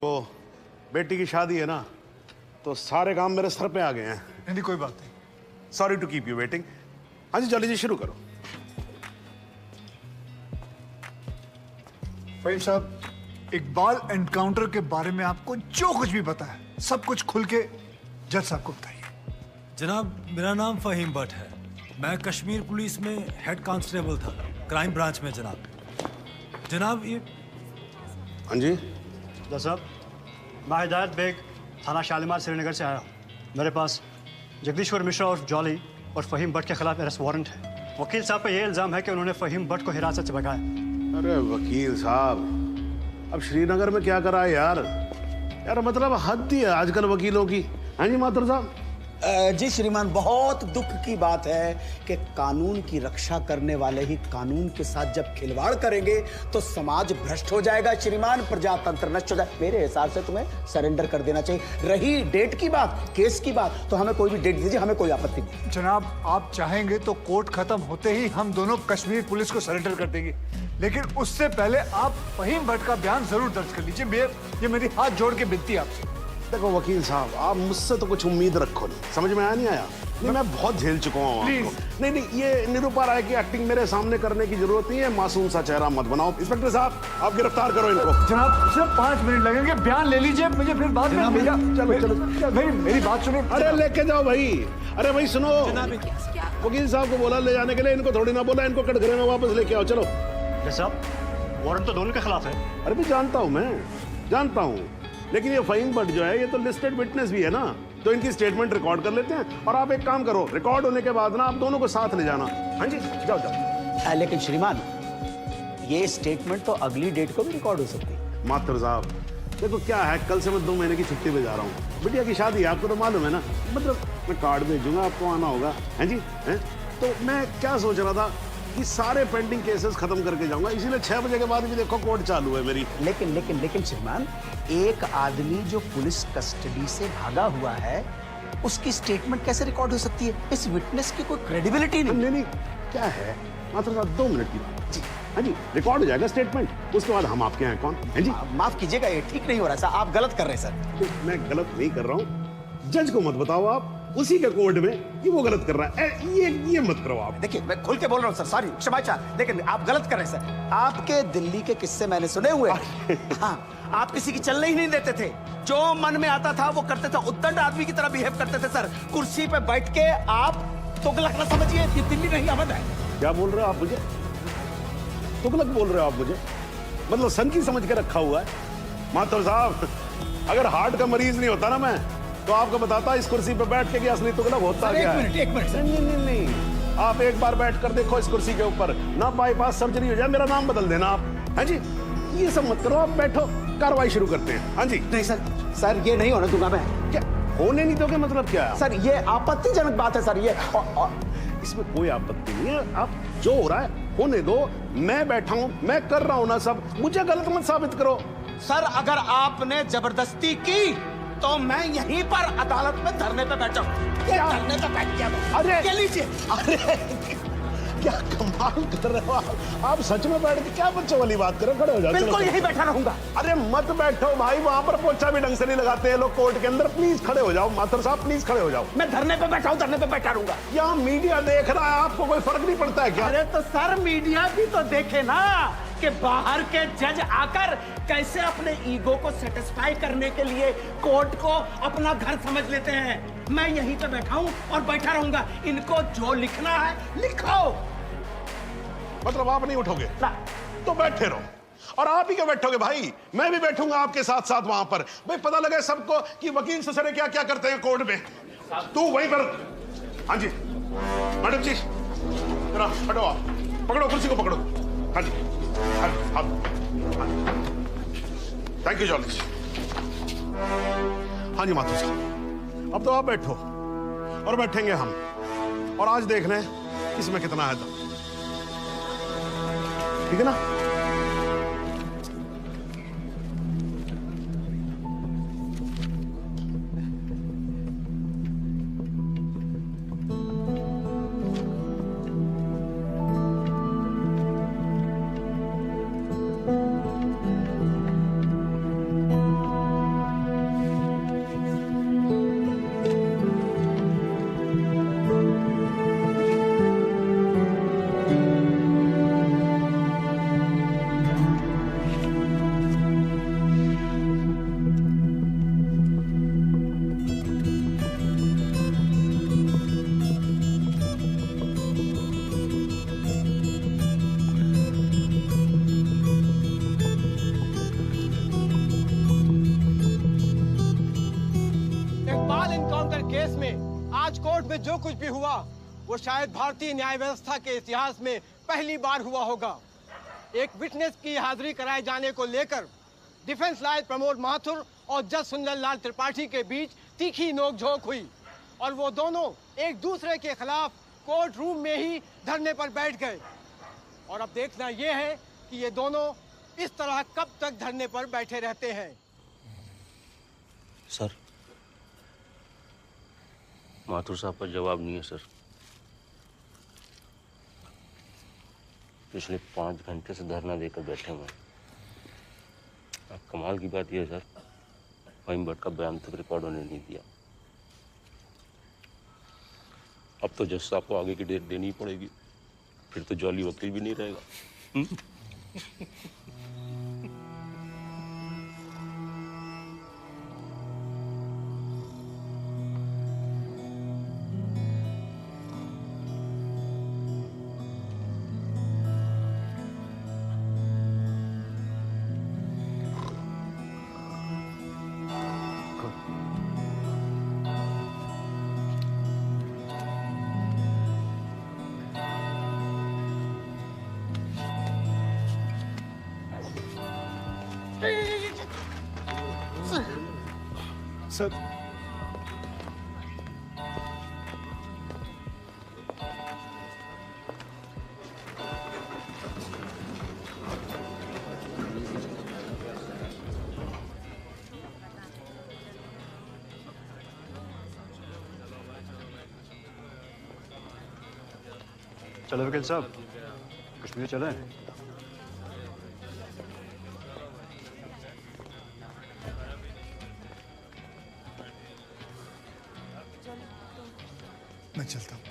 तो बेटी की शादी है ना, तो सारे काम मेरे सर पे आ गए हैं। नहीं कोई बात नहीं। Sorry to keep you waiting. हाँ जी चलिए जी शुरू करो। फहीम साहब, इकबाल एनकाउंटर के बारे में आपको जो कुछ भी पता है सब कुछ खुल के जज साहब को बताइए। जनाब, मेरा नाम फहीम भट्ट है। मैं कश्मीर पुलिस में हेड कांस्टेबल था, क्राइम ब्रांच में। जनाब ये हाँ जी साहब, मैं हिदायत बेग थाना शालीमार श्रीनगर से आया हूँ। मेरे पास जगदीश्वर मिश्रा और जॉली और फहीम भट्ट के खिलाफ अरेस्ट वारंट है। वकील साहब पे ये इल्ज़ाम है कि उन्होंने फहीम भट्ट को हिरासत से भगाया। अरे वकील साहब, अब श्रीनगर में क्या करा है यार? यार मतलब हद ही है आजकल वकीलों की। हाँ जी माथुर साहब। जी श्रीमान, बहुत दुख की बात है कि कानून की रक्षा करने वाले ही कानून के साथ जब खिलवाड़ करेंगे तो समाज भ्रष्ट हो जाएगा श्रीमान, प्रजातंत्र नष्ट हो जाएगा। मेरे हिसाब से तुम्हें सरेंडर कर देना चाहिए। रही डेट की बात, केस की बात, तो हमें कोई भी डेट दीजिए, हमें कोई आपत्ति नहीं। जनाब, आप चाहेंगे तो कोर्ट खत्म होते ही हम दोनों कश्मीर पुलिस को सरेंडर कर देंगे, लेकिन उससे पहले आप फहीम भट्ट का बयान जरूर दर्ज कर लीजिए। ये मेरी हाथ जोड़ के विनती है आपसे। देखो वकील साहब, आप मुझसे तो कुछ उम्मीद रखो नहीं, समझ में आया नहीं आया? नहीं मैं बहुत झेल चुका हूँ आपको। नहीं नहीं, ये निरुपा राय की एक्टिंग मेरे सामने करने की जरूरत नहीं है। मासूम सा चेहरा मत बनाओ। इंस्पेक्टर साहब, आप गिरफ्तार करो इनको। जनाब सिर्फ 5 मिनट लगेंगे, बयान ले लीजिए, मुझे फिर बाद में भैया। चलो चलो मेरी बात सुनिए। अरे लेके जाओ भाई। अरे भाई सुनो, वकील साहब को बोला ले जाने के लिए, इनको थोड़ी ना बोला इनको कटघरे में वापस लेके आओ। चलो साहब, वारंट तो दोनों के खिलाफ है। अरे भी जानता हूँ, मैं जानता हूँ, लेकिन ये फहीम भट्ट जो है ये तो लिस्टेड विटनेस भी है ना, तो इनकी स्टेटमेंट रिकॉर्ड कर लेते हैं। और आप एक काम करो, रिकॉर्ड होने के बाद ना आप दोनों को साथ ले जाना। हाँ जी जाओ जाओ। लेकिन श्रीमान, ये स्टेटमेंट तो अगली डेट को भी रिकॉर्ड हो सकती है। मास्टर साहब देखो क्या है, कल से मैं 2 महीने की छुट्टी पे जा रहा हूँ। बिटिया की शादी है, आपको तो मालूम है ना। मतलब मैं कार्ड भेजूंगा, आपको आना होगा। हैं जी हैं? तो मैं क्या सोच रहा था कि सारे पेंडिंग केसेस खत्म करके जाऊंगा, इसीलिए 6 बजे के बाद भी देखो कोर्ट चालू है मेरी। लेकिन श्रीमान, एक आदमी जो पुलिस कस्टडी से भागा हुआ है उसकी स्टेटमेंट कैसे रिकॉर्ड हो सकती है? इस विटनेस की कोई क्रेडिबिलिटी नहीं। नहीं क्या है मात्र साहब, 2 मिनट की बात जी। हाँ जी रिकॉर्ड हो जाएगा स्टेटमेंट, उसके बाद हम आपके यहाँ कौन है जी। माफ कीजिएगा, ये ठीक नहीं हो रहा सर, आप गलत कर रहे हैं सर। मैं गलत नहीं कर रहा हूँ, जज को मत बताओ आप, उसी के कोर्ट में कि वो गलत कर रहा है। ये मत करो आप। देखिए मैं खुल के बोल रहा हूँ सर, सॉरी क्षमा चाह, लेकिन आप गलत कर रहे हैं सर। आपके दिल्ली के किस्से मैंने सुने हुए। हाँ, आप किसी की चलने ही नहीं देते थे, जो मन में आता था वो करते थे, उद्दंड आदमी की तरह बिहेव करते थे सर। कुर्सी पे बैठ के आप तुगलक ना समझिए, ये दिल्ली नहीं अवध है। क्या बोल रहे हो आप मुझे? तुगलक बोल रहे हो आप मुझे? मतलब सन की समझ के रखा हुआ है। माथुर साहब, अगर हार्ट का मरीज नहीं होता ना मैं, तो आपको बताता इस कुर्सी पे बैठ के कि असली तुगलक होता क्या है। एक मिनट सर। नहीं, आप एक बार बैठ कर देखो इस कुर्सी के ऊपर, ना बाईपास सर्जरी हो जाए, मेरा नाम बदल देना आप। हाँ जी, ये सब मत करो, आप बैठो, कार्रवाई शुरू करते हैं। हाँ जी। नहीं सर ये नहीं होने दूंगा मैं। क्या होने नहीं दोगे मतलब क्या है? सर ये आपत्तिजनक बात है सर, ये इसमें कोई आपत्ति नहीं है। आप जो हो रहा है होने दो, मैं बैठा हूं, मैं कर रहा हूं ना सब, मुझे गलत मत साबित करो। सर अगर आपने जबरदस्ती की तो मैं यहीं पर अदालत में धरने पे बैठा हूं। क्या? धरने पे बैठ गया। अरे ये लीजिए। अरे क्या कमाल कर रहे हो आप सच में बैठ के क्या बच्चों वाली बात कर रहे हो? खड़े हो जाओ। बिल्कुल यहीं बैठा रहूंगा। अरे मत बैठो भाई, वहां पर पोछा भी ढंग से नहीं लगाते हैं लोग कोर्ट के अंदर। प्लीज खड़े हो जाओ माथुर साहब, प्लीज खड़े हो जाओ। मैं धरने पे बैठा हूं, धरने पे बैठा रहूंगा। यहाँ मीडिया देख रहा है, आपको कोई फर्क नहीं पड़ता है क्या? अरे तो सर मीडिया भी तो देखे ना कि बाहर के जज आकर कैसे अपने ईगो को सेटिस्फाई करने के लिए कोर्ट को अपना घर समझ लेते हैं। मैं यहीं पे बैठा हूं और बैठा रहूंगा। इनको जो लिखना है लिखो। मतलब आप नहीं उठोगे तो बैठे रहो, और आप ही क्यों बैठोगे भाई? मैं भी बैठूंगा आपके साथ साथ वहां पर। भाई पता लगे सबको कि वकील ससुरे क्या क्या करते हैं कोर्ट में। तू वहीं पर। हाँ जी मैडम जी, जरा हटो, आप पकड़ो कुर्सी को, पकड़ो। हाँ जी थैंक यू जॉली। हाँ जी माथुर साहब, अब तो आप बैठो और बैठेंगे हम, और आज देख लें इसमें कितना है दम। ठीक है ना? केस में आज कोर्ट में जो कुछ भी हुआ वो शायद भारतीय न्याय व्यवस्था के इतिहास में पहली बार हुआ होगा। एक विटनेस की हाजिरी कराए जाने को लेकर डिफेंस लॉयर प्रमोद माथुर और जज सुंदरलाल त्रिपाठी के बीच तीखी नोकझोंक हुई और वो दोनों एक दूसरे के खिलाफ कोर्ट रूम में ही धरने पर बैठ गए। और अब देखना यह है कि ये दोनों इस तरह कब तक धरने पर बैठे रहते हैं। सर, माथुर साहब का जवाब नहीं है सर। पिछले 5 घंटे से धरना देकर बैठे हुए हैं। अब कमाल की बात यह है सर, फहीम भट्ट का बयान तक रिकॉर्ड होने नहीं दिया। अब तो जज साहब को आगे की डेट देनी ही पड़ेगी, फिर तो जॉली वकील भी नहीं रहेगा। सर, चलो वकील साहब, कश्मीर चले। मैं चलता हूँ,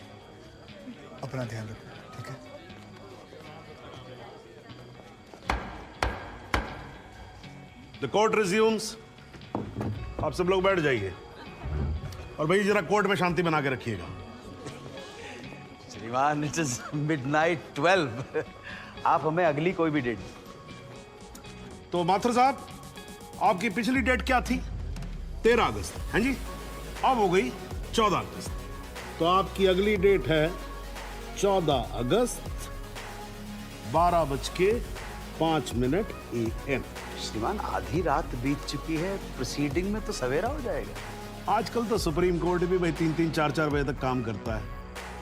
अपना ध्यान रखो, ठीक है? The court resumes. आप सब लोग बैठ जाइए और भाई जरा कोर्ट में शांति बना के रखिएगा। श्रीमान, इट इज मिडनाइट 12। आप हमें अगली कोई भी डेट। तो माथुर साहब, आपकी पिछली डेट क्या थी? 13 अगस्त। हाँ जी, अब हो गई 14 अगस्त। तो आपकी अगली डेट है 14 अगस्त 12:05 AM। श्रीमान, आधी रात बीत चुकी है, प्रोसीडिंग में तो सवेरा हो जाएगा। आजकल तो सुप्रीम कोर्ट भी भाई 3-3, 4-4 बजे तक काम करता है।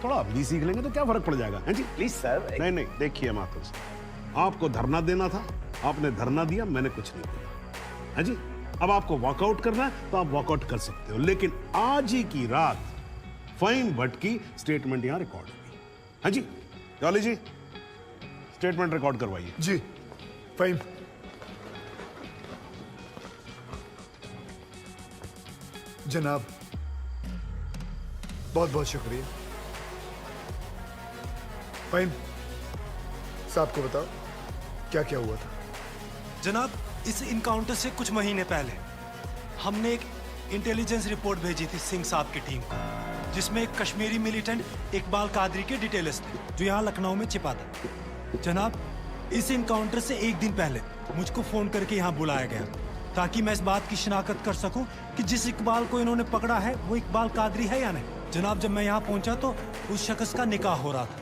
थोड़ा आप भी सीख लेंगे तो क्या फर्क पड़ जाएगा। हैं जी? Please sir. नहीं, देखिए माथुर साहब, आपको धरना देना था, आपने धरना दिया, मैंने कुछ नहीं किया। है जी? अब आपको वॉकआउट करना है तो आप वॉकआउट कर सकते हो, लेकिन आज ही की रात फहीम भट्ट की स्टेटमेंट यहां रिकॉर्ड होगी। हाँ जी, जॉली जी, स्टेटमेंट रिकॉर्ड करवाइए। जी, फहीम। जनाब, बहुत बहुत शुक्रिया। फहीम साहब को बताओ क्या क्या हुआ था। जनाब, इस इनकाउंटर से कुछ महीने पहले हमने एक इंटेलिजेंस रिपोर्ट भेजी थी सिंह साहब की टीम को, जिसमें एक कश्मीरी मिलिटेंट इकबाल कादरी के डिटेल्स थे जो यहाँ लखनऊ में छिपा था। जनाब, इस इनकाउंटर से एक दिन पहले मुझको फोन करके यहाँ बुलाया गया ताकि मैं इस बात की शिनाख्त कर सकूं कि जिस इकबाल को इन्होंने पकड़ा है वो इकबाल कादरी है या नहीं। जनाब, जब मैं यहाँ पहुंचा तो उस शख्स का निकाह हो रहा था।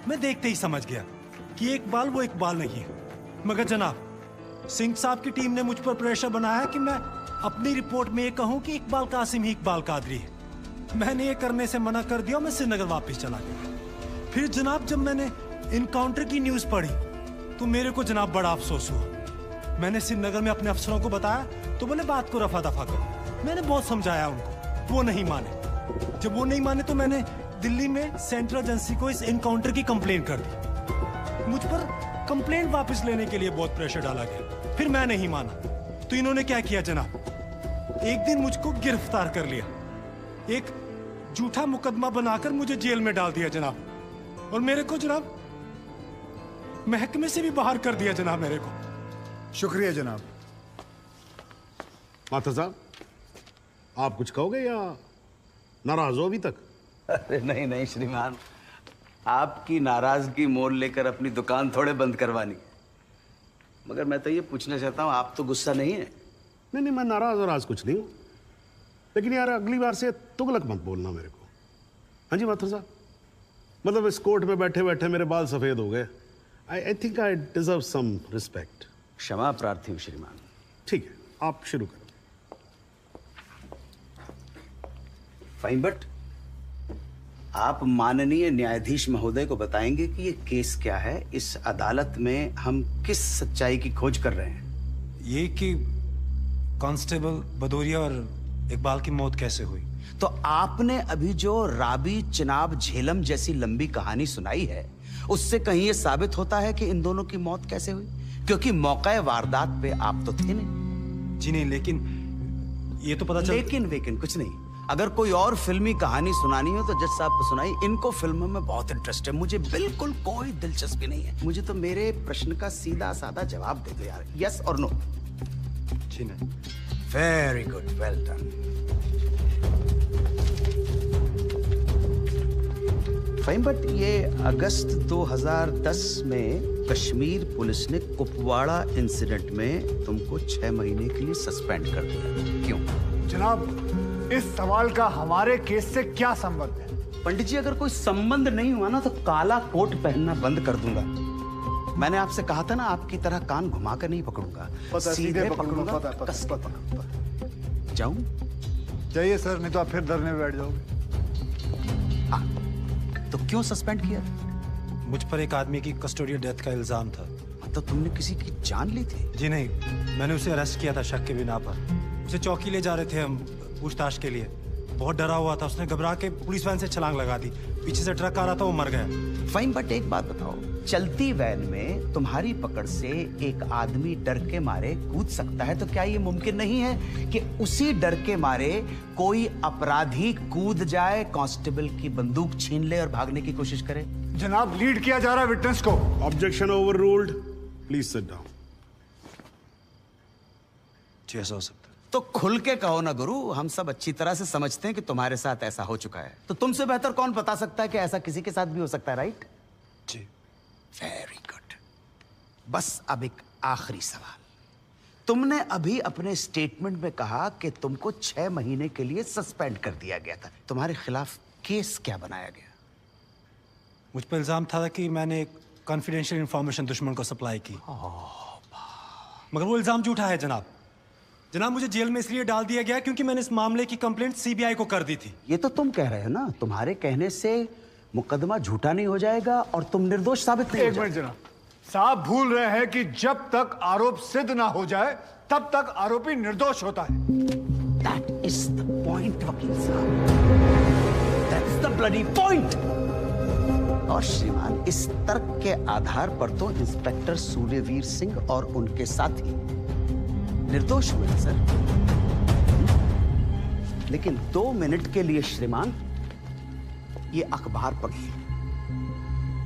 मैं देखते ही समझ गया कि ये इकबाल वो इकबाल नहीं है। मगर जनाब, सिंह साहब की टीम ने मुझ पर प्रेशर बनाया कि मैं अपनी रिपोर्ट में ये कहूं कि इकबाल कासिम ही इकबाल कादरी है। मैंने ये करने से मना कर दिया, मैं श्रीनगर वापस चला गया। फिर जनाब, जब मैंने इनकाउंटर की न्यूज़ पढ़ी तो मेरे को जनाब बड़ा अफसोस हुआ। मैंने श्रीनगर में अपने अफसरों को बताया तो बोले बात को रफा दफा करो। मैंने बहुत समझाया उनको, वो नहीं माने। जब वो नहीं माने तो मैंने दिल्ली में सेंट्रल एजेंसी को इस इनकाउंटर की कंप्लेंट कर दी। मुझ पर कंप्लेंट वापस लेने के लिए बहुत प्रेशर डाला गया। फिर मैं नहीं माना तो इन्होंने क्या किया जनाब, एक दिन मुझको गिरफ्तार कर लिया, एक झूठा मुकदमा बनाकर मुझे जेल में डाल दिया जनाब, और मेरे को जनाब महकमे से भी बाहर कर दिया जनाब मेरे को। शुक्रिया जनाब। माथुर साहब, आप कुछ कहोगे या नाराज हो अभी तक? अरे नहीं श्रीमान, आपकी नाराजगी मोल लेकर अपनी दुकान थोड़े बंद करवानी। मगर मैं तो ये पूछना चाहता हूँ, आप तो गुस्सा नहीं है? नहीं, मैं नाराज और आज कुछ नहीं हूँ। लेकिन यार अगली बार से तुगलक मत बोलना मेरे को। हाँ जी माथुर साहब, मतलब इस कोर्ट में बैठे बैठे मेरे बाल सफेद हो गए। I think I deserve some respect. क्षमा प्रार्थी हूं श्रीमान। ठीक है, आप शुरू करो। फाइन भट्ट, आप माननीय न्यायाधीश महोदय को बताएंगे कि ये केस क्या है, इस अदालत में हम किस सच्चाई की खोज कर रहे हैं। ये कि कांस्टेबल भदौरिया और इकबाल की मौत कैसे हुई। तो आपने अभी जो राबी चिनाब झेलम जैसी लंबी कहानी सुनाई है, उससे कहीं ये साबित होता है कि इन दोनों की मौत कैसे हुई? क्योंकि मौके वारदात पे आप तो थे नहीं। जी नहीं, लेकिन ये तो पता चल। लेकिन कुछ नहीं। अगर कोई और फिल्मी कहानी सुनानी हो तो जज साहब को सुनाई। इनको फिल्मों में बहुत इंटरेस्ट है, मुझे बिल्कुल कोई दिलचस्पी नहीं है। मुझे तो मेरे प्रश्न का सीधा साधा जवाब दे दो यार, यस और नो। जी नहीं। Very good, well done. Fine but ये अगस्त 2010 में कश्मीर पुलिस ने कुपवाड़ा इंसिडेंट में तुमको 6 महीने के लिए सस्पेंड कर दिया, क्यों? जनाब, इस सवाल का हमारे केस से क्या संबंध है? पंडित जी, अगर कोई संबंध नहीं हुआ ना तो काला कोट पहनना बंद कर दूंगा। मैंने आपसे कहा था ना, आपकी तरह कान घुमा कर नहीं पकड़ूंगा, सीधे पकड़ूंगा, कस के पकड़ूंगा। जाऊं? जाइए सर, नहीं तो आप फिर धरने में बैठ जाओगे। तो क्यों सस्पेंड किया? मुझ पर एक आदमी की कस्टोडियल डेथ का इल्जाम था। तो तुमने किसी की जान ली थी? जी नहीं, मैंने उसे अरेस्ट किया था शक के बिना पर। उसे चौकी ले जा रहे थे हम पूछताछ के लिए। बहुत डरा हुआ था, उसने घबरा के पुलिस वैन से छलांग लगा दी। पीछे से ट्रक आ रहा था, वो मर गया। फाइन, बट एक बात बताओ, चलती वैन में तुम्हारी पकड़ से एक आदमी डर के मारे कूद सकता है, तो क्या ये मुमकिन नहीं है कि उसी डर के मारे कोई अपराधी कूद जाए, कांस्टेबल की बंदूक छीन ले और भागने की कोशिश करे? जनाब, लीड किया जा रहा है विटनेस को। Objection overruled, please sit down. जी ऐसा हो सकता है। तो खुल के कहो ना गुरु, हम सब अच्छी तरह से समझते हैं कि तुम्हारे साथ ऐसा हो चुका है। तो तुमसे बेहतर कौन बता सकता है कि ऐसा किसी के साथ भी हो सकता है, राइट? जी। Very good. बस अब एक आखिरी सवाल। तुमने अभी अपने स्टेटमेंट में कहा कि तुमको 6 महीने के लिए सस्पेंड कर दिया गया था। तुम्हारे खिलाफ केस क्या बनाया गया? मुझ पर इल्जाम था कि मैंने कॉन्फिडेंशियल इंफॉर्मेशन दुश्मन को सप्लाई की। मगर वो इल्जाम झूठा है जनाब। जनाब, मुझे जेल में इसलिए डाल दिया गया क्योंकि मैंने इस मामले की कंप्लेंट सीबीआई को कर दी थी। ये तो तुम कह रहे हो ना, तुम्हारे कहने से मुकदमा झूठा नहीं हो जाएगा और तुम निर्दोष साबित नहीं हो एक मिनट जाओगे। जनाब, साहब भूल रहे हैं कि जब तक आरोप सिद्ध ना हो जाए तब तक आरोपी निर्दोष होता है। That is the point, वकील साहब। That's the bloody point। और श्रीमान, इस तर्क के आधार पर तो इंस्पेक्टर सूर्यवीर सिंह और उनके साथी निर्दोष हुए सर। लेकिन 2 मिनट के लिए श्रीमान, ये अखबार पढ़िए,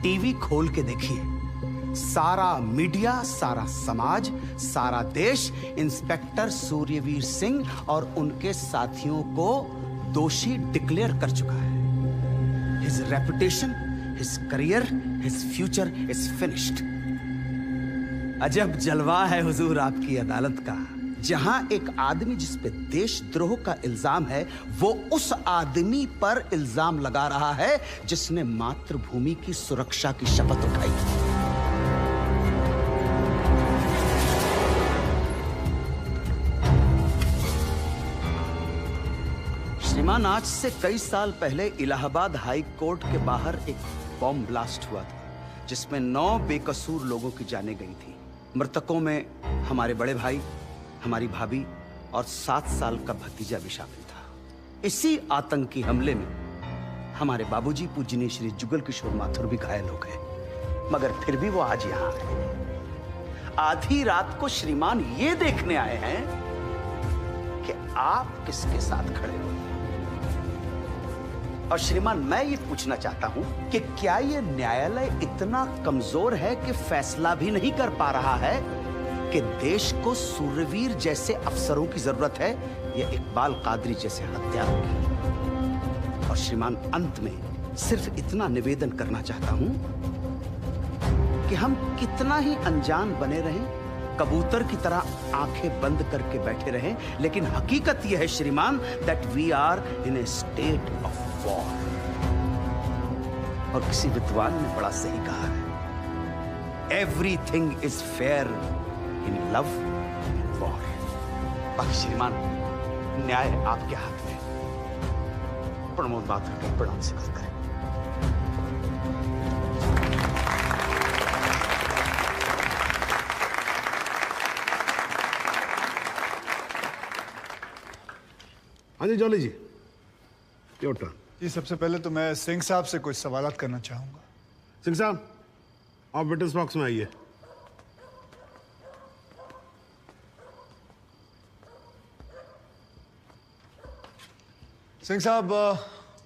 टीवी खोल के देखिए, सारा मीडिया, सारा समाज, सारा देश इंस्पेक्टर सूर्यवीर सिंह और उनके साथियों को दोषी डिक्लेयर कर चुका है। His reputation, his career, his future is finished. अजब जलवा है हुजूर आपकी अदालत का, जहां एक आदमी जिस पे देशद्रोह का इल्जाम है, वो उस आदमी पर इल्जाम लगा रहा है जिसने मातृभूमि की सुरक्षा की शपथ उठाई। श्रीमान, आज से कई साल पहले इलाहाबाद हाई कोर्ट के बाहर एक बॉम्ब ब्लास्ट हुआ था, जिसमें 9 बेकसूर लोगों की जानें गई थी। मृतकों में हमारे बड़े भाई, हमारी भाभी और 7 साल का भतीजा भी शामिल था। इसी आतंकी हमले में हमारे बाबूजी पूजनीय श्री जुगल किशोर माथुर भी घायल हो गए, मगर फिर भी वो आज यहां आए। आधी रात को श्रीमान ये देखने आए हैं कि आप किसके साथ खड़े हो। और श्रीमान, मैं ये पूछना चाहता हूं कि क्या ये न्यायालय इतना कमजोर है कि फैसला भी नहीं कर पा रहा है कि देश को सूर्यवीर जैसे अफसरों की जरूरत है या इकबाल कादरी जैसे हत्यारों की? और श्रीमान, अंत में सिर्फ इतना निवेदन करना चाहता हूं कि हम कितना ही अनजान बने रहें, कबूतर की तरह आंखें बंद करके बैठे रहें, लेकिन हकीकत यह है श्रीमान that we are in a state of war. और किसी विद्वान ने बड़ा सही कहा है, everything is fair in love and war. बाकी श्रीमान न्याय आपके हाथ में। प्रमोद बात करके प्रणाम से बात करें। हाँ जी जॉली जी, योर टर्न। जी सबसे पहले तो मैं सिंह साहब से कुछ सवालात करना चाहूंगा। सिंह साहब, आप विटनेस बॉक्स में आइए। सिंह साहब,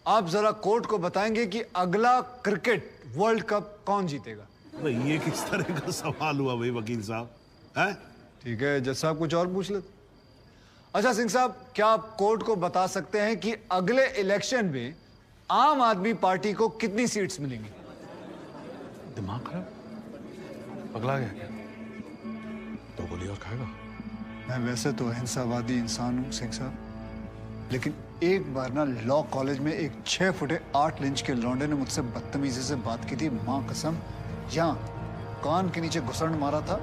आप जरा कोर्ट को बताएंगे कि अगला क्रिकेट वर्ल्ड कप कौन जीतेगा? अरे ये किस तरह का सवाल हुआ भाई वकील साहब, हैं? ठीक है जज साहब, कुछ और पूछ लेते। अच्छा सिंह साहब, क्या आप कोर्ट को बता सकते हैं कि अगले इलेक्शन में आम आदमी पार्टी को कितनी सीट्स मिलेंगी? दिमाग खराब, पगला गया क्या? तो गोली और खाएगा। मैं वैसे तो अहिंसावादी इंसान हूँ सिंह साहब, लेकिन एक बार ना लॉ कॉलेज में एक 6 फुटे 8 इंच के लौंडे ने मुझसे बदतमीजी से बात की थी। माँ कसम, यहाँ कान के नीचे घुसड़ मारा था,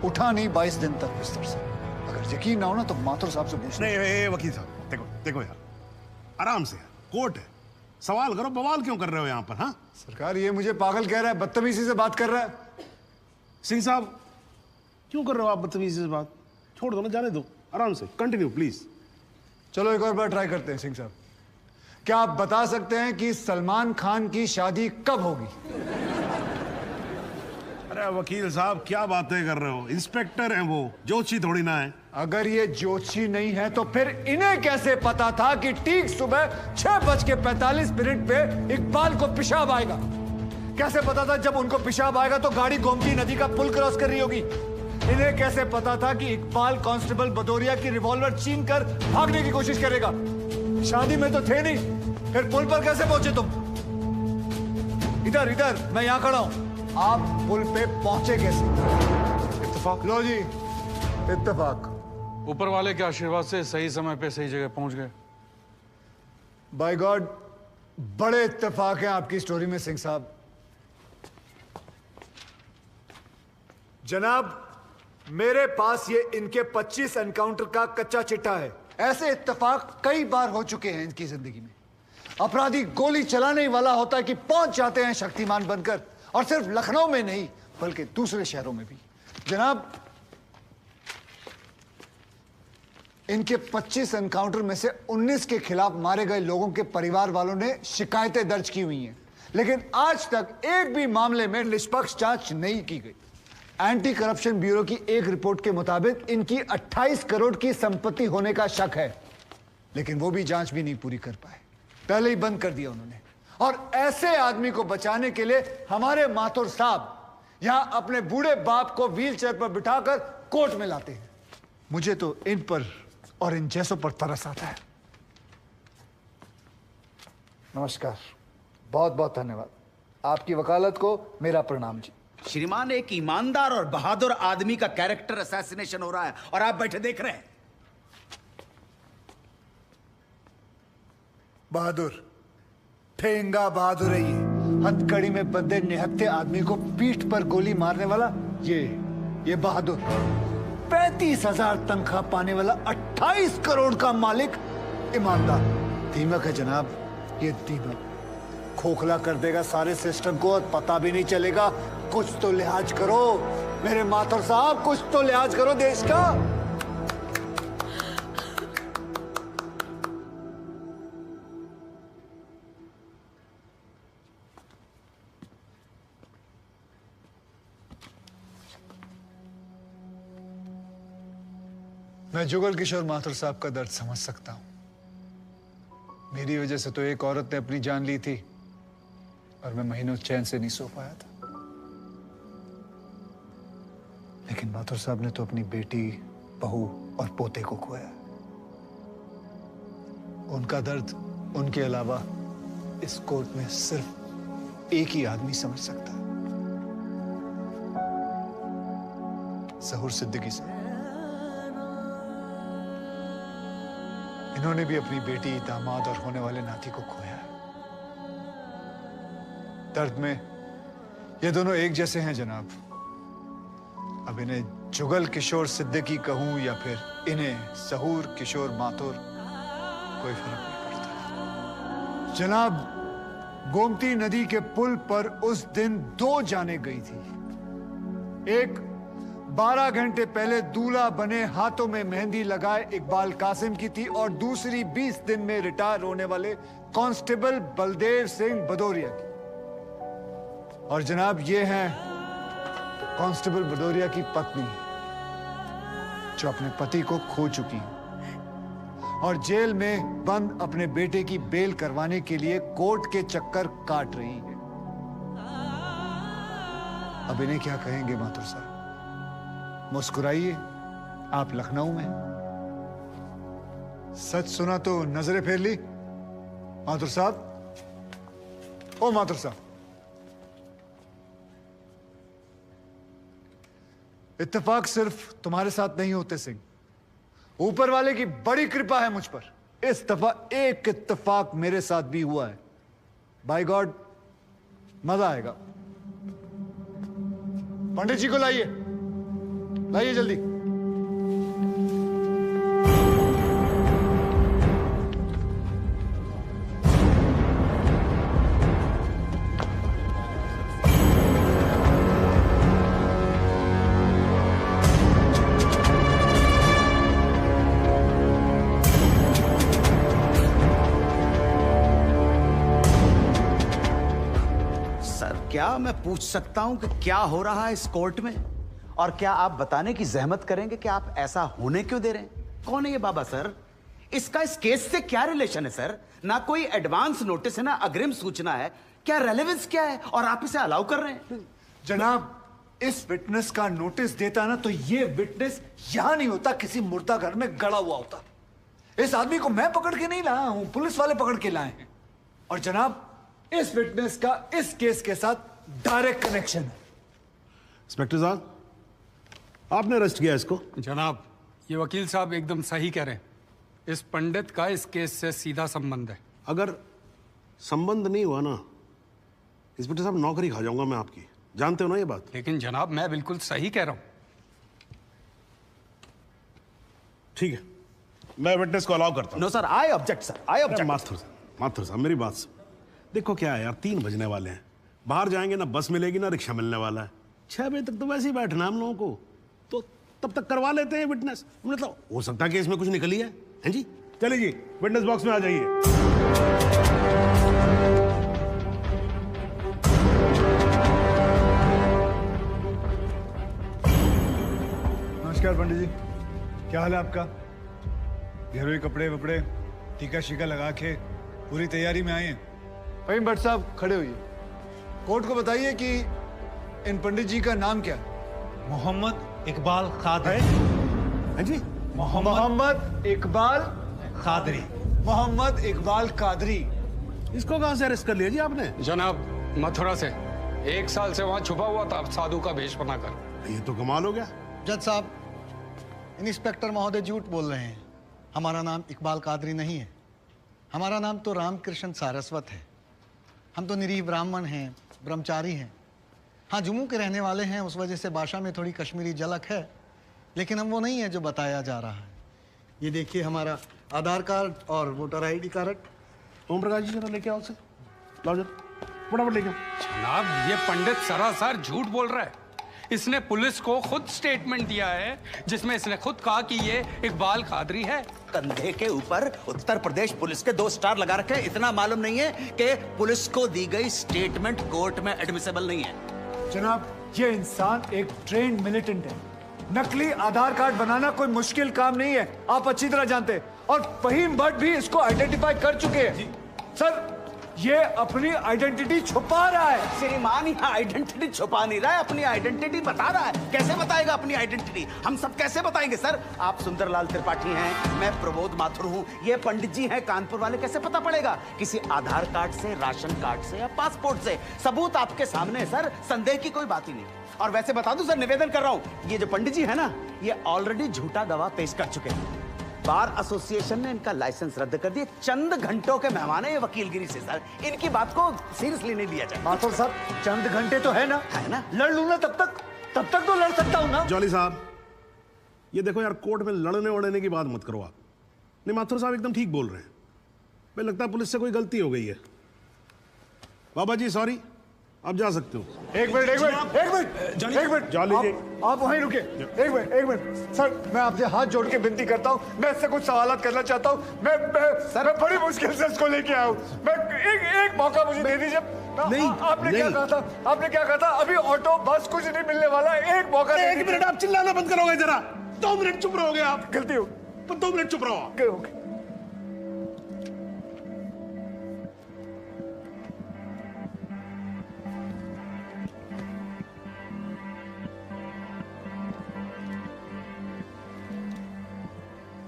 उठा नहीं 22 दिन तक बिस्तर से। अगर यकीन ना हो ना तो माथुर साहब से पूछ। नहीं वकील साहब, देखो देखो यार, आराम से, कोर्ट है, सवाल करो, बवाल क्यों कर रहे हो यहाँ पर? हाँ सरकार, ये मुझे पागल कह रहा है, बदतमीजी से बात कर रहा है। सिंह साहब, क्यों कर रहे हो आप बदतमीजी से बात? छोड़ दो ना, जाने दो, आराम से कंटिन्यू प्लीज। चलो एक और बार ट्राई करते हैं सिंह साहब। क्या आप बता सकते हैं कि सलमान खान की शादी कब होगी? अरे वकील साहब, क्या बातें कर रहे हो? इंस्पेक्टर हैं वो, जोशी थोड़ी ना है। अगर ये जोशी नहीं है तो फिर इन्हें कैसे पता था कि ठीक सुबह 6:45 पे इकबाल को पेशाब आएगा? कैसे पता था जब उनको पेशाब आएगा तो गाड़ी गोमती नदी का पुल क्रॉस कर रही होगी? इन्हें कैसे पता था कि इकबाल कांस्टेबल भदौरिया की रिवॉल्वर छीन कर भागने की कोशिश करेगा? शादी में तो थे नहीं, फिर पुल पर कैसे पहुंचे तुम? इधर मैं यहां खड़ा हूं, आप पुल पे पहुंचे कैसे? इत्तेफाक। लो जी, इत्तेफाक। ऊपर वाले के आशीर्वाद से सही समय पे सही जगह पहुंच गए। बाय गॉड, बड़े इत्तेफाक हैं आपकी स्टोरी में सिंह साहब। जनाब, मेरे पास ये इनके 25 एनकाउंटर का कच्चा चिट्ठा है। ऐसे इत्तेफाक कई बार हो चुके हैं इनकी जिंदगी में। अपराधी गोली चलाने वाला होता है कि पहुंच जाते हैं शक्तिमान बनकर, और सिर्फ लखनऊ में नहीं बल्कि दूसरे शहरों में भी। जनाब, इनके 25 एनकाउंटर में से 19 के खिलाफ मारे गए लोगों के परिवार वालों ने शिकायतें दर्ज की हुई हैं, लेकिन आज तक एक भी मामले में निष्पक्ष जांच नहीं की गई। एंटी करप्शन ब्यूरो की एक रिपोर्ट के मुताबिक इनकी 28 करोड़ की संपत्ति होने का शक है, लेकिन वो भी जांच भी नहीं पूरी कर पाए, पहले ही बंद कर दिया उन्होंने। और ऐसे आदमी को बचाने के लिए हमारे माथुर साहब यहां अपने बूढ़े बाप को व्हीलचेयर पर बिठाकर कोर्ट में लाते हैं। मुझे तो इन पर और इन जैसों पर तरस आता है। नमस्कार, बहुत बहुत धन्यवाद। आपकी वकालत को मेरा प्रणाम जी। श्रीमान, एक ईमानदार और बहादुर आदमी का कैरेक्टर असैसिनेशन हो रहा है और आप बैठे देख रहे हैं। बहादुर, ठेंगा बहादुर है ये। हथकड़ी में बंधे निहत्थे आदमी को पीठ पर गोली मारने वाला ये बहादुर। 35,000 तनख्वाह पाने वाला 28 करोड़ का मालिक ईमानदार। दीमक है जनाब, ये दीमक खोखला कर देगा सारे सिस्टम को और पता भी नहीं चलेगा। कुछ तो लिहाज करो मेरे माथुर साहब, कुछ तो लिहाज करो देश का। मैं जुगल किशोर माथुर साहब का दर्द समझ सकता हूं। मेरी वजह से तो एक औरत ने अपनी जान ली थी और मैं महीनों चैन से नहीं सो पाया था। लेकिन माथुर साहब ने तो अपनी बेटी, बहू और पोते को खोया। उनका दर्द उनके अलावा इस कोर्ट में सिर्फ एक ही आदमी समझ सकता है। सहूर सिद्दीकी से। इन्होंने भी अपनी बेटी, दामाद और होने वाले नाती को खोया है। दर्द में ये दोनों एक जैसे हैं जनाब। अब इन्हें जुगल किशोर सिद्दीकी कहूं या फिर इन्हें सहूर किशोर माथुर, कोई फर्क नहीं पड़ता। जनाब, गोमती नदी के पुल पर उस दिन 2 जानें गई थी। एक 12 घंटे पहले दूल्हा बने, हाथों में मेहंदी लगाए इकबाल कासिम की थी, और दूसरी 20 दिन में रिटायर होने वाले कांस्टेबल बलदेव सिंह भदौरिया की। और जनाब, ये हैं कांस्टेबल भदौरिया की पत्नी, जो अपने पति को खो चुकी है और जेल में बंद अपने बेटे की बेल करवाने के लिए कोर्ट के चक्कर काट रही है। अब इन्हें क्या कहेंगे माथुर साहब? मुस्कुराइए, आप लखनऊ में। सच सुना तो नजरें फेर ली माथुर साहब। ओ माथुर साहब, इत्तेफाक सिर्फ तुम्हारे साथ नहीं होते सिंह, ऊपर वाले की बड़ी कृपा है मुझ पर। इस दफा एक इत्तेफाक मेरे साथ भी हुआ है। बाय गॉड, मजा आएगा। पंडित जी को लाइए, लाइए जल्दी। क्या मैं पूछ सकता हूं कि क्या हो रहा है इस कोर्ट में? और क्या आप बताने की जहमत करेंगे कि आप ऐसा होने क्यों दे रहे हैं? कौन है ये बाबा सर? इसका इस केस से क्या रिलेशन है सर? ना कोई एडवांस नोटिस है, ना अग्रिम सूचना है। क्या रेलेवेंस क्या है और आप इसे अलाउ कर रहे हैं? जनाब, इस विटनेस का नोटिस देता ना तो ये विटनेस यहां नहीं होता, किसी मुर्दा घर में गड़ा हुआ होता। इस आदमी को मैं पकड़ के नहीं लाया हूं, पुलिस वाले पकड़ के लाए हैं। और जनाब, इस विटनेस का इस केस के साथ डायरेक्ट कनेक्शन है। इंस्पेक्टर साहब, आपने अरेस्ट किया इसको? जनाब, ये वकील साहब एकदम सही कह रहे हैं। इस पंडित का इस केस से सीधा संबंध है। अगर संबंध नहीं हुआ ना, इंस्पेक्टर साहब, नौकरी खा जाऊंगा मैं आपकी। जानते हो ना ये बात? लेकिन जनाब, मैं बिल्कुल सही कह रहा हूं। ठीक है, मैं विटनेस को अलाउ करता हूं। No sir, I object sir, I object. Mathur साहब, मेरी बात सुन। देखो क्या है यार, 3 बजने वाले हैं, बाहर जाएंगे ना बस मिलेगी ना रिक्शा मिलने वाला है। 6 बजे तक तो वैसे ही बैठना हम लोगों को, तो तब तक करवा लेते हैं विटनेस। मतलब हो सकता है कि इसमें कुछ निकली है। हैं जी? चलिए जी, विटनेस बॉक्स में आ जाइए। नमस्कार पंडित जी, क्या हाल है आपका? घरेलू कपड़े वपड़े टीका शीका लगा के पूरी तैयारी में आए हैं। फहीम भट्ट साहब, खड़े होइए। कोर्ट को बताइए कि इन पंडित जी का नाम क्या है? मोहम्मद इकबाल कादरी। हैं जी? मोहम्मद इकबाल कादरी। मोहम्मद इकबाल कादरी। इसको कहां से अरेस्ट कर लिया जी आपने? जनाब, मथुरा से 1 साल से वहां छुपा हुआ था साधु का भेष बनाकर। ये तो कमाल हो गया। जज साहब, इंस्पेक्टर महोदय झूठ बोल रहे हैं। हमारा नाम इकबाल कादरी नहीं है, हमारा नाम तो रामकृष्ण सारस्वत है। हम तो निरीह ब्राह्मण हैं, ब्रह्मचारी हैं। हाँ, जम्मू के रहने वाले हैं, उस वजह से भाषा में थोड़ी कश्मीरी झलक है, लेकिन हम वो नहीं है जो बताया जा रहा है। ये देखिए हमारा आधार कार्ड और voter ID card. Om Prakash ji, जरा लेके आओ से, लाओ जरा, फटाफट लेके आओ। जनाब, ये पंडित सरासर झूठ बोल रहा है। इसने पुलिस को खुद स्टेटमेंट दिया है, जिसमें इसने खुद कहा कि ये इकबाल कादरी है। कंधे के ऊपर उत्तर प्रदेश पुलिस के 2 स्टार लगा रखे हैं। इतना मालूम नहीं है कि पुलिस को दी गई स्टेटमेंट कोर्ट में एडमिसेबल नहीं है। जनाब, ये इंसान एक ट्रेंड मिलिटेंट है। नकली आधार कार्ड बनाना कोई मुश्किल काम नहीं है, आप अच्छी तरह जानते हैं। और फहीम भट्ट भी इसको आइडेंटिफाई कर चुके हैं। सर, ये अपनी आइडेंटिटी छुपा रहा है। श्रीमान यहाँ आइडेंटिटी छुपा नहीं रहा है, अपनी आइडेंटिटी बता रहा है। कैसे बताएगा अपनी आइडेंटिटी? हम सब कैसे बताएंगे सर? आप सुंदरलाल त्रिपाठी हैं, मैं प्रबोध माथुर हूँ, ये पंडित जी हैं कानपुर वाले, कैसे पता पड़ेगा? किसी आधार कार्ड से, राशन कार्ड से या पासपोर्ट से? सबूत आपके सामने है सर, संदेह की कोई बात ही नहीं। और वैसे बता दूं सर, निवेदन कर रहा हूं, ये जो पंडित जी है ना, ये ऑलरेडी झूठा गवाह पेश कर चुके हैं। बार एसोसिएशन ने इनका लाइसेंस रद्द कर दिया। चंद घंटों के मेहमान है ये वकीलगिरी से सर, इनकी बात को सीरियसली नहीं लिया जाए। माथुर साहब, चंद घंटे तो है ना, लड़ लूं ना तब तक तो लड़ सकता हूं ना। जॉली साहब, ये देखो यार, कोर्ट में लड़ने वड़ने की बात मत करो आप। नहीं, माथुर साहब एकदम ठीक बोल रहे हैं। मुझे लगता है पुलिस से कोई गलती हो गई है। बाबा जी सॉरी, आप जा सकते हो। एक मिनट जॉली जी, आप वहीं रुके। एक मिनट सर, मैं आपसे हाथ जोड़ के विनती करता हूँ, मैं इससे कुछ सवालात करना चाहता हूँ। मैं बड़ी मुश्किल से इसको लेके आया हूँ। मैं एक मौका मुझे दे दीजिए। नहीं, आपने क्या कहा था? अभी ऑटो बस कुछ नहीं मिलने वाला, एक मौका। एक मिनट, आप चिल्लाना बंद करोगे जरा? 2 मिनट चुप रहोगे आप? गलती हो, 2 मिनट चुप रहो।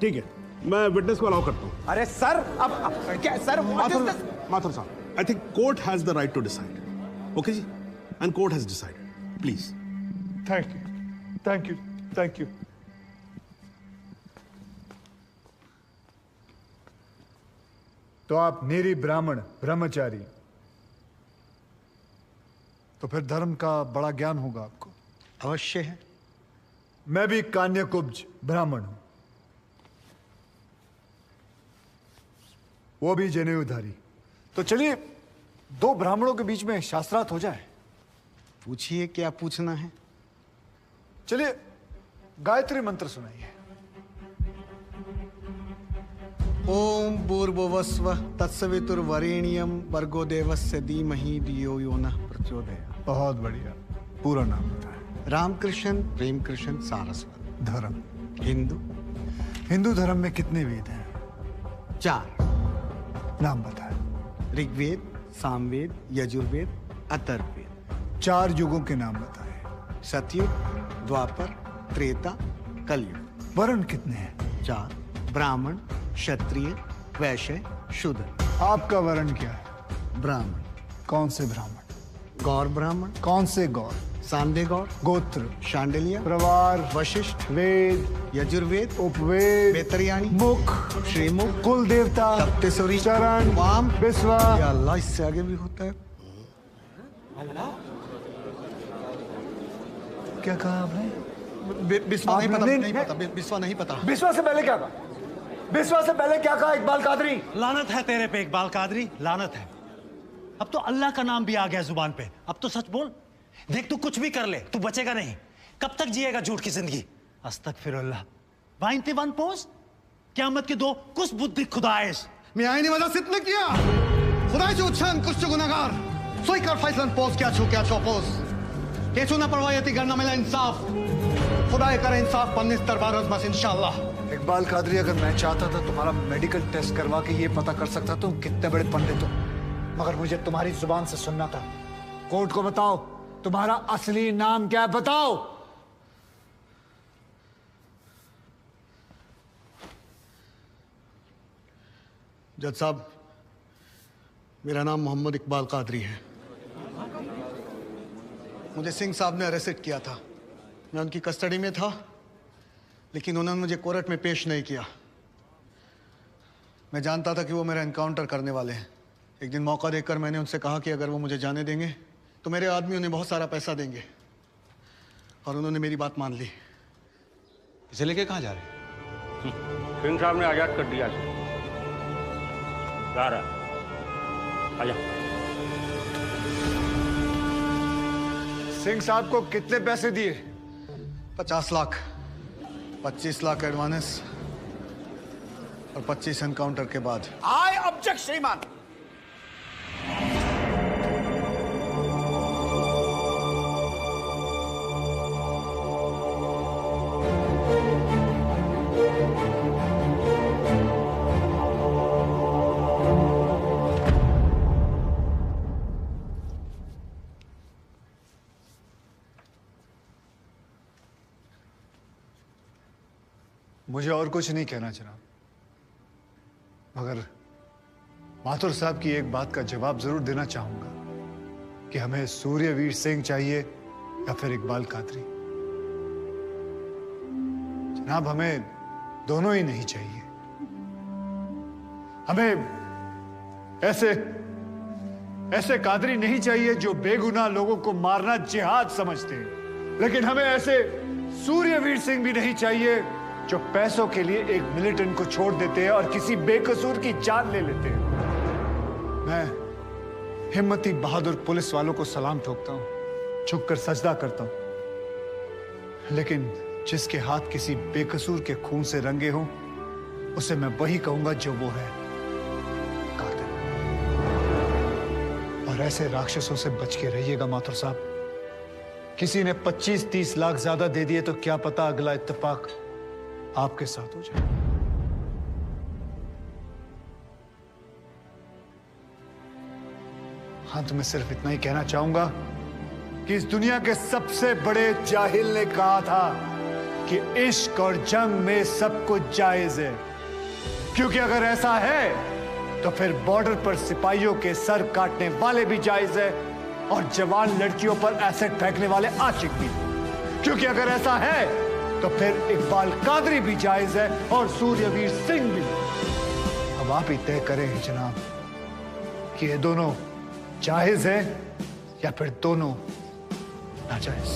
ठीक है, मैं विटनेस को अलाउ करता हूं। अरे सर, अब क्या सर? माथुर साहब, I think court has the right to decide. Okay जी, and court has decided. Please. Thank you. तो आप निरी ब्राह्मण ब्रह्मचारी, तो फिर धर्म का बड़ा ज्ञान होगा आपको। अवश्य है। मैं भी कान्यकुब्ज ब्राह्मण हूं, वो भी जनेऊधारी। तो चलिए 2 ब्राह्मणों के बीच में शास्त्रार्थ हो जाए। पूछिए, क्या पूछना है? चलिए गायत्री मंत्र सुनाइए। ओम भूर्भुवस्वः तत्सवितुर्वरेण्यं भर्गो देवस्य धीमहि धियो यो नः प्रचोदयात्। बहुत बढ़िया, पूरा नाम बताएं। रामकृष्ण प्रेमकृष्ण सारस्वत। धर्म? हिंदू धर्म में कितने वेद हैं? 4। नाम बताएं। ऋग्वेद, सामवेद, यजुर्वेद, अथर्ववेद। 4 युगों के नाम बताएं। सतयुग, द्वापर, त्रेता, कलयुग। वर्ण कितने हैं? 4। ब्राह्मण, क्षत्रिय, वैश्य, शूद्र। आपका वर्ण क्या है? ब्राह्मण। कौन से ब्राह्मण? गौर ब्राह्मण। कौन से गौर? सांडे गौर। गोत्र? शांडिल्य। प्रवार? वशिष्ठ। वेद? यजुर्वेद। उपवेद? बेतरियाणी। मुख? श्रीमुख। कुल देवता? सप्तसुरी। चरण? वाम। बिस्वा? या अल्लाह, इससे आगे भी होता है। क्या कहा आपने? बिस्वा नहीं पता, नहीं पता। बिस्वा नहीं पता। बिस्वा से पहले क्या कहा? बिस्वा से पहले क्या कहा इकबाल कादरी? लानत है तेरे पे इकबाल कादरी, लानत है। अब तो अल्लाह का नाम भी आ गया जुबान पे। अब तो सच बोल। देख, तू कुछ भी कर ले, तू बचेगा नहीं। कब तक जिएगा झूठ की जिंदगी? अस्तगफिरुल्लाह। 91 पोज क़यामत के 2 कुछ बुद्धि खुदाइश। मैं आईने वाला सिद्ध किया। खुदाई जो उच्छान कुछ गुनाहगार सोई कर फैसलन पोज क्या छो पोज के चुना परवायती करना मिला इंसाफ। खुदाई करे इंसाफ पन्नीस दरबार बस इंशाअल्लाह। इकबाल कादरी, अगर मैं चाहता था तुम्हारा मेडिकल टेस्ट करवा के ये पता कर सकता तुम कितने बड़े पंडित हो, मगर मुझे तुम्हारी जुबान से सुनना था। कोर्ट को बताओ, तुम्हारा असली नाम क्या है? बताओ। जज साहब, मेरा नाम मोहम्मद इकबाल कादरी है। मुझे सिंह साहब ने अरेस्ट किया था। मैं उनकी कस्टडी में था, लेकिन उन्होंने मुझे कोर्ट में पेश नहीं किया। मैं जानता था कि वो मेरा एनकाउंटर करने वाले हैं। एक दिन मौका देखकर मैंने उनसे कहा कि अगर वो मुझे जाने देंगे तो मेरे आदमी उन्हें बहुत सारा पैसा देंगे, और उन्होंने मेरी बात मान ली। इसे लेके कहाँ जा रहे हैं? सिंह साहब ने आजाद कर दिया। जा रहा आजा। सिंह साहब को कितने पैसे दिए? 50 लाख, 25 लाख एडवांस और 25 एनकाउंटर के बाद। आई ऑब्जेक्ट श्रीमान। मुझे और कुछ नहीं कहना जनाब, मगर माथुर साहब की एक बात का जवाब जरूर देना चाहूंगा कि हमें सूर्यवीर सिंह चाहिए या फिर इकबाल कादरी। जनाब, हमें दोनों ही नहीं चाहिए। हमें ऐसे कादरी नहीं चाहिए जो बेगुनाह लोगों को मारना जिहाद समझते हैं, लेकिन हमें ऐसे सूर्यवीर सिंह भी नहीं चाहिए जो पैसों के लिए एक मिलिटेंट को छोड़ देते हैं और किसी बेकसूर की जान ले लेते हैं। मैं हिम्मती बहादुर पुलिस वालों को सलाम ठोकता हूं, झुककर सजदा करता हूं, लेकिन जिसके हाथ किसी बेकसूर के खून से रंगे हों, उसे मैं वही कहूंगा जो वो है, कातिल। और ऐसे राक्षसों से बच के रहिएगा माथुर साहब। किसी ने 25-30 लाख ज्यादा दे दिए तो क्या पता अगला इत्तेफाक आपके साथ हो जाए। अंत में सिर्फ इतना ही कहना चाहूंगा कि इस दुनिया के सबसे बड़े जाहिल ने कहा था कि इश्क और जंग में सब कुछ जायज है, क्योंकि अगर ऐसा है तो फिर बॉर्डर पर सिपाहियों के सर काटने वाले भी जायज है और जवान लड़कियों पर एसिड फेंकने वाले आशिक भी, क्योंकि अगर ऐसा है तो फिर इकबाल कादरी भी जायज है और सूर्यवीर सिंह भी। अब आप ही तय करें जनाब कि ये दोनों जायज है या फिर दोनों नाजायज।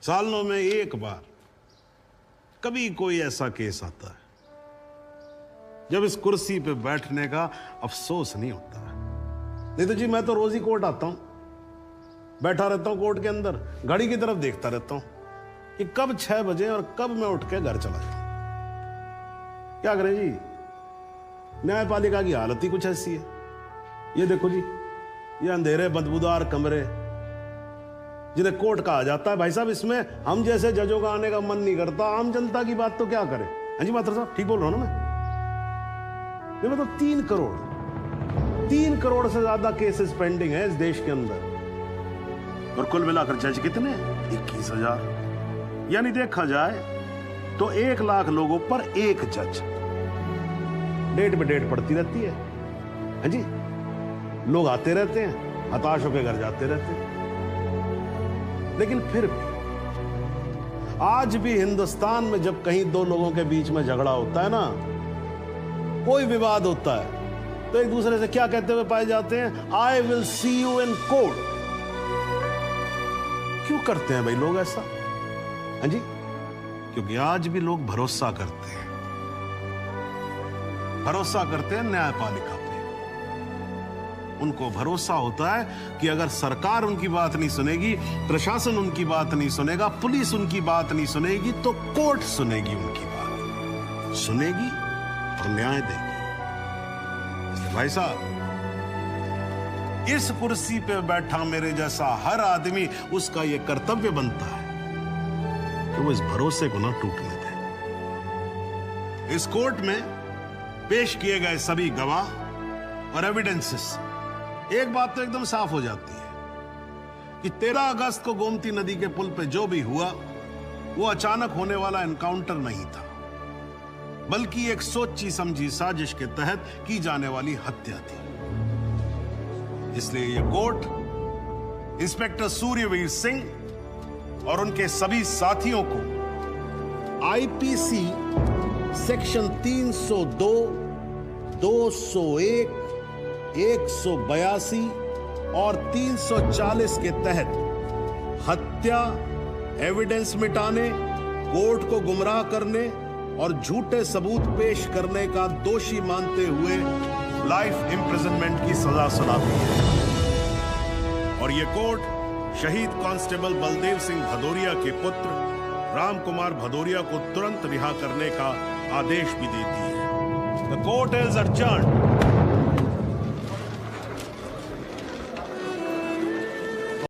सालों में एक बार कभी कोई ऐसा केस आता है जब इस कुर्सी पे बैठने का अफसोस नहीं होता है। नहीं तो जी मैं तो रोज ही कोर्ट आता हूं, बैठा रहता हूं कोर्ट के अंदर, घड़ी की तरफ देखता रहता हूं कि कब 6 बजे और कब मैं उठ के घर चला जाऊं। क्या करें जी, न्यायपालिका की हालत ही कुछ ऐसी है। ये देखो जी, ये अंधेरे बदबूदार कमरे जिन्हें कोर्ट कहा जाता है, भाई साहब इसमें हम जैसे जजों का आने का मन नहीं करता। आम जनता की बात तो क्या करें। हाँ जी माथुर साहब, ठीक बोल रहा हूं ना मैं? मतलब 3 करोड़ से ज्यादा केसेस पेंडिंग है इस देश के अंदर, और कुल मिलाकर जज कितने? 21,000। यानी देखा जाए तो 1 लाख लोगों पर एक जज। डेट पे डेट पड़ती रहती है। हाँ जी, लोग आते रहते हैं, हताश होकर घर जाते रहते हैं। लेकिन फिर भी आज भी हिंदुस्तान में जब कहीं 2 लोगों के बीच में झगड़ा होता है ना, कोई विवाद होता है, तो एक दूसरे से क्या कहते हुए पाए जाते हैं? I will see you in court. क्यों करते हैं भाई लोग ऐसा? हाँ जी, क्योंकि आज भी लोग भरोसा करते हैं, न्यायपालिका पे। उनको भरोसा होता है कि अगर सरकार उनकी बात नहीं सुनेगी, प्रशासन उनकी बात नहीं सुनेगा, पुलिस उनकी बात नहीं सुनेगी, तो कोर्ट सुनेगी उनकी बात, सुनेगी और न्याय देगी। इसलिए भाई साहब, इस कुर्सी पे बैठा मेरे जैसा हर आदमी, उसका यह कर्तव्य बनता है कि वो इस भरोसे को ना टूटने दे। इस कोर्ट में पेश किए गए सभी गवाह और एविडेंसेस, एक बात तो एकदम साफ हो जाती है कि 13 अगस्त को गोमती नदी के पुल पे जो भी हुआ वो अचानक होने वाला एनकाउंटर नहीं था, बल्कि एक सोची समझी साजिश के तहत की जाने वाली हत्या थी। इसलिए यह कोर्ट इंस्पेक्टर सूर्यवीर सिंह और उनके सभी साथियों को आईपीसी सेक्शन 302, 201, 182 और 340 के तहत हत्या, एविडेंस मिटाने कोर्ट को गुमराह करने और झूठे सबूत पेश करने का दोषी मानते हुए लाइफ इम्प्रिजनमेंट की सजा सुनाती है। और ये कोर्ट शहीद कांस्टेबल बलदेव सिंह भदौरिया के पुत्र राम कुमार भदौरिया को तुरंत रिहा करने का आदेश भी देती है। The court is adjourned.